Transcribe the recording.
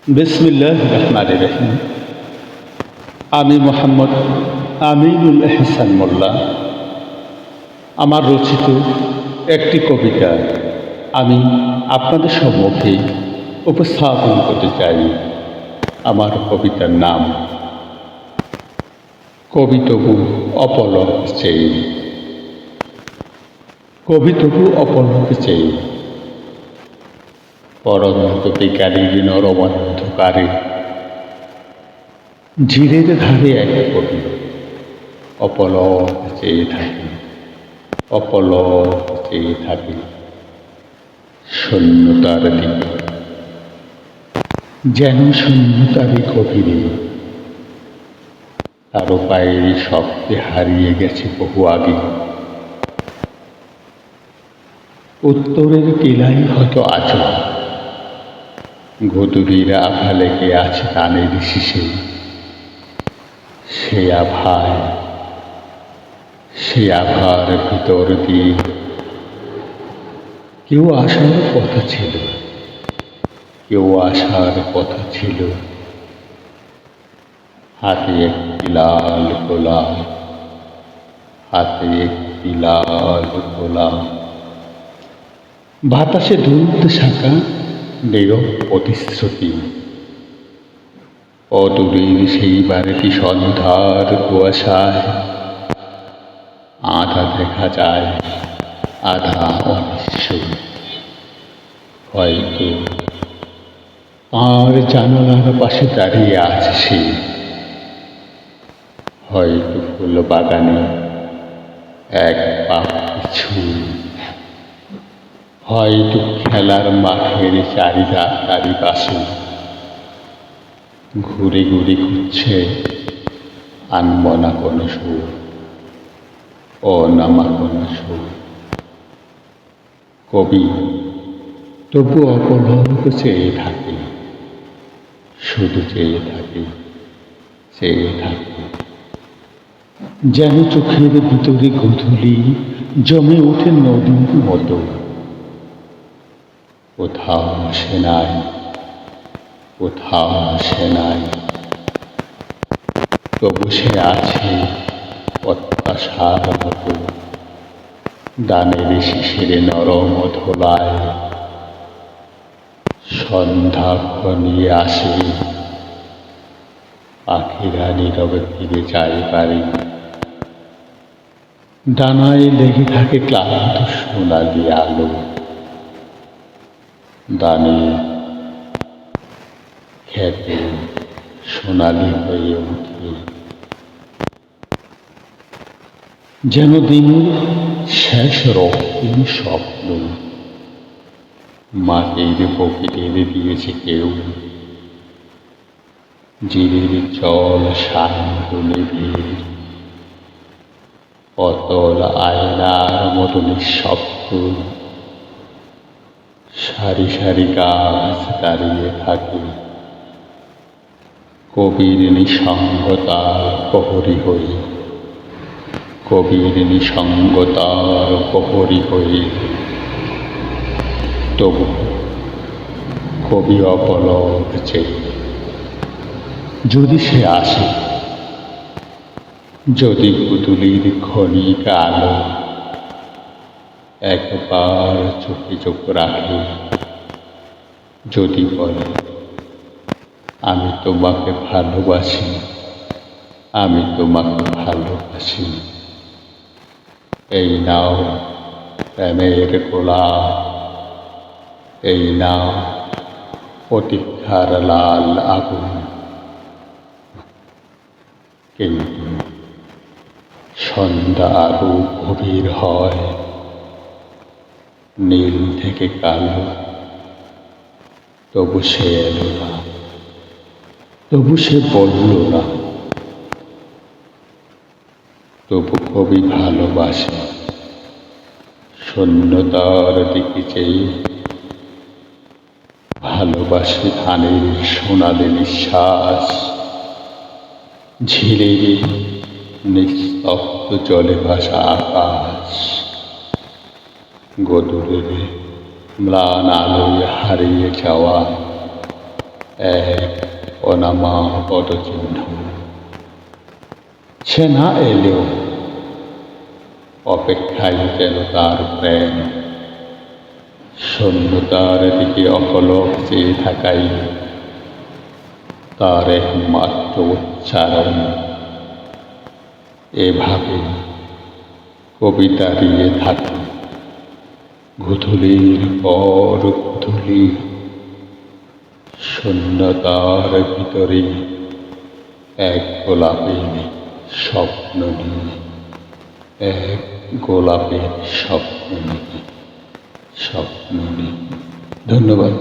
বিসমিল্লাহির রহমানির রহিম। আমি মোহাম্মদ আমিনুল এহসান মোল্লা। আমার রচিত একটি কবিতা আমি আপনাদের সম্মুখে উপস্থাপন করতে চাই। আমার কবিতার নাম কবি তবু অপলক চেয়ে। কবি তবু অপলক চেয়ে পরন্ত বিকারীর নরম অন্ধকারে ঝিরের ধারে এক কবি অপলক চেয়ে থাকে, অপলক চেয়ে থাকে শূন্যতার দিকে। যেন শূন্যতারই গভীরে কারো পায়ের শব্দে হারিয়ে গেছে বহু আগে। উত্তরের টিলাই হয়তো আজও গদুরির আভা লেগে আছে কানের শিশে। সে আভার ভিতর দিয়ে কেউ আসার কথা ছিল, কেউ আসার কথা ছিল। হাতে একটি লাল গোলাপ, হাতে একটি লাল গোলাপ। বাতাসে দুলতে শাখা নীরব প্রতিশ্রুতি। অদূরের সেই বাড়িটি সন্ধ্যার কুয়াশায় আধা দেখা যায়, আধা অনিশ্চয়। হয়তো আর জানালার পাশে দাঁড়িয়ে আছে সে, হয়তো ফুল বাগানে এক পা পিছু, হয়তো খেলার মাঠের চারিপাশে ঘুরে ঘুরে ঘুরছে আনমনা কোনো সুর, অনামা কোনো সুর। কবি তবু অপলক চেয়ে থাকে, শুধু চেয়ে থাকে, চেয়ে থাকে। যেন চোখের ভিতরে গোধূলি জমে ওঠে নদীর মতো। কোথাও সে নাই, কোথাও সে নাই, তবু সে আছে প্রত্যাশার মতো। দানের শিশিরে নরম ধোলায় সন্ধ্যা ঘনিয়ে আসে, পাখিরা নীরবে ফিরে যায় বাড়ি। ডানায় লেগে থাকে ক্লান্ত সোনালি আলো, দানে খেতে সোনালি হয়ে ওঠে। যেন দিনের শেষ রক্তিম স্বপ্ন মাটির বুকে ঢেলে দিয়েছে কেউ। জিরের জল শান্ত নিবিড়, অতল আয়নার মতো নিঃশব্দ। সারি সারি গাছ দাঁড়িয়ে থাকে কবির নিঃসঙ্গতার প্রহরী হয়ে, কবির নিঃসঙ্গতার প্রহরী হয়ে। তবু কবি অপলক চেয়ে, যদি সে আসে, যদি পুতুলির ক্ষণিক আলো একবার চোখে চোখ রাখে, যদি বলে আমি তোমাকে ভালোবাসি, আমি তোমাকে ভালোবাসি। এই নাও প্রেমের গোলাপ, এই নাও প্রতীক্ষার লাল আগুন। কিন্তু সন্ধ্যা আরো গভীর হয়, নীল থেকে কালো। তবু সে এলো না, তবু সে বলল না। তবু কবি ভালোবাসে শূন্যতার দিকে চেয়ে, ভালোবাসে ধানের সোনালি নিঃশ্বাস, ঝিলের নিস্তব্ধ জলে ভাসা আকাশ, গদুরের ম্লান আলোয় হারিয়ে যাওয়া এক অনামা পদচিহ্ন। সে না এলেও অপেক্ষায় যেন তার প্রেম, শূন্যতার দিকে অপলক চেয়ে থাকাই তার একমাত্র উচ্চারণ। এভাবে কবিতা দিয়ে থাকে গুথুলির পর গুথুলি, শূন্যতার ভিতরে এক গোলাপের স্বপ্ন নিয়ে, এক গোলাপের স্বপ্ন নিয়ে। ধন্যবাদ।